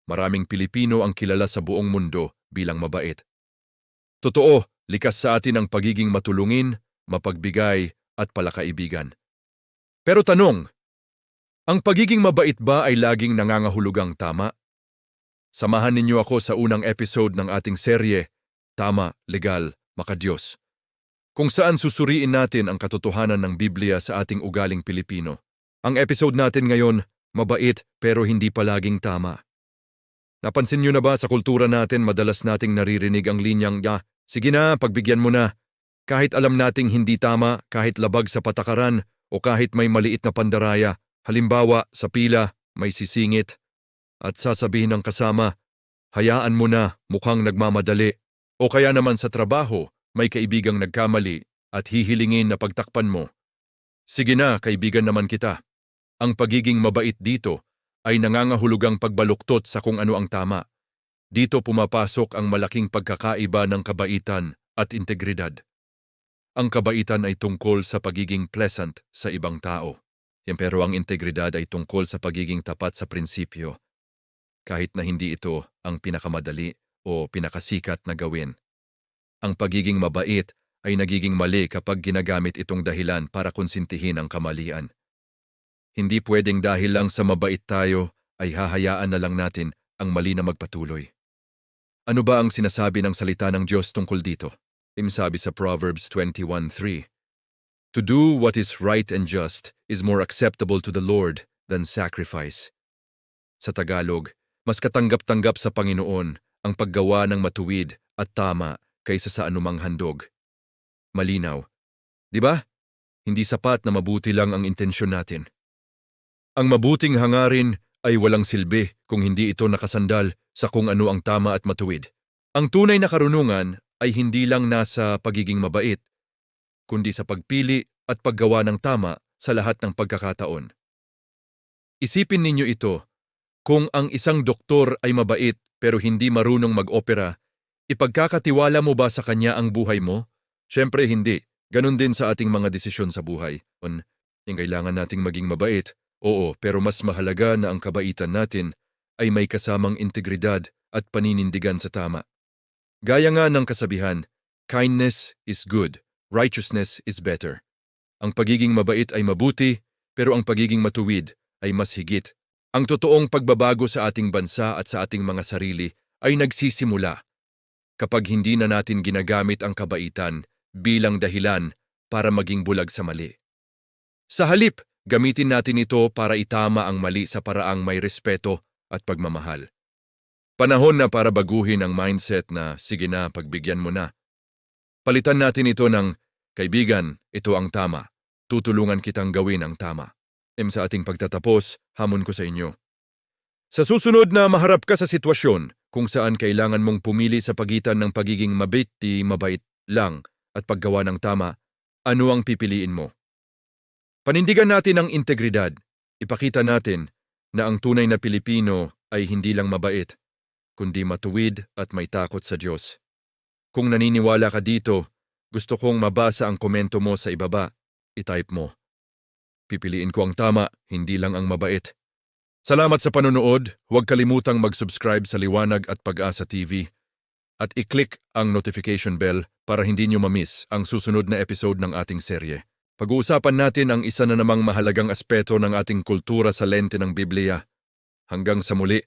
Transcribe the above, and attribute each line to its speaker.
Speaker 1: maraming Pilipino ang kilala sa buong mundo bilang mabait. Totoo, likas sa atin ang pagiging matulungin, mapagbigay at palakaibigan. Pero tanong, ang pagiging mabait ba ay laging nangangahulugang tama? Samahan ninyo ako sa unang episode ng ating serye, Tama, Legal, Makadiyos, kung saan susuriin natin ang katotohanan ng Biblia sa ating ugaling Pilipino. Ang episode natin ngayon, mabait pero hindi palaging tama. Napansin nyo na ba sa kultura natin madalas nating naririnig ang linyang, sige na, pagbigyan mo na. Kahit alam nating hindi tama, kahit labag sa patakaran, o kahit may maliit na pandaraya, halimbawa sa pila, may sisingit, at sasabihin ng kasama, hayaan mo na, mukhang nagmamadali. O kaya naman sa trabaho, may kaibigang nagkamali at hihilingin na pagtakpan mo. Sige na, kaibigan naman kita. Ang pagiging mabait dito ay nangangahulugang pagbaluktot sa kung ano ang tama. Dito pumapasok ang malaking pagkakaiba ng kabaitan at integridad. Ang kabaitan ay tungkol sa pagiging pleasant sa ibang tao. Pero ang integridad ay tungkol sa pagiging tapat sa prinsipyo. Kahit na hindi ito ang pinakamadali o pinakasikat na gawin. Ang pagiging mabait ay nagiging mali kapag ginagamit itong dahilan para konsintihin ang kamalian. Hindi pwedeng dahil lang sa mabait tayo ay hahayaan na lang natin ang mali na magpatuloy. Ano ba ang sinasabi ng salita ng Diyos tungkol dito? Sabi sa Proverbs 21:3, To do what is right and just is more acceptable to the Lord than sacrifice. Sa Tagalog, mas katanggap-tanggap sa Panginoon ang paggawa ng matuwid at tama kaysa sa anumang handog. Malinaw. Di ba? Hindi sapat na mabuti lang ang intensyon natin. Ang mabuting hangarin ay walang silbi kung hindi ito nakasandal sa kung ano ang tama at matuwid. Ang tunay na karunungan ay hindi lang nasa pagiging mabait, kundi sa pagpili at paggawa ng tama sa lahat ng pagkakataon. Isipin ninyo ito, kung ang isang doktor ay mabait pero hindi marunong mag-opera, ipagkakatiwala mo ba sa kanya ang buhay mo? Siyempre hindi. Ganon din sa ating mga desisyon sa buhay. Kailangan nating maging mabait. Oo, pero mas mahalaga na ang kabaitan natin ay may kasamang integridad at paninindigan sa tama. Gaya nga ng kasabihan, kindness is good, righteousness is better. Ang pagiging mabait ay mabuti, pero ang pagiging matuwid ay mas higit. Ang totoong pagbabago sa ating bansa at sa ating mga sarili ay nagsisimula kapag hindi na natin ginagamit ang kabaitan bilang dahilan para maging bulag sa mali. Sa halip, gamitin natin ito para itama ang mali sa paraang may respeto at pagmamahal. Panahon na para baguhin ang mindset na, sige na, pagbigyan mo na. Palitan natin ito ng, kaibigan, ito ang tama. Tutulungan kitang gawin ang tama. Sa ating pagtatapos, hamon ko sa inyo. Sa susunod na maharap ka sa sitwasyon kung saan kailangan mong pumili sa pagitan ng pagiging mabait lang at paggawa ng tama, ano ang pipiliin mo? Panindigan natin ang integridad. Ipakita natin na ang tunay na Pilipino ay hindi lang mabait, kundi matuwid at may takot sa Diyos. Kung naniniwala ka dito, gusto kong mabasa ang komento mo sa ibaba. I-type mo. Pipiliin ko ang tama, hindi lang ang mabait. Salamat sa panonood. Huwag kalimutang mag-subscribe sa Liwanag at Pag-asa TV at i-click ang notification bell para hindi nyo ma-miss ang susunod na episode ng ating serye. Pag-uusapan natin ang isa na namang mahalagang aspeto ng ating kultura sa lente ng Biblia. Hanggang sa muli.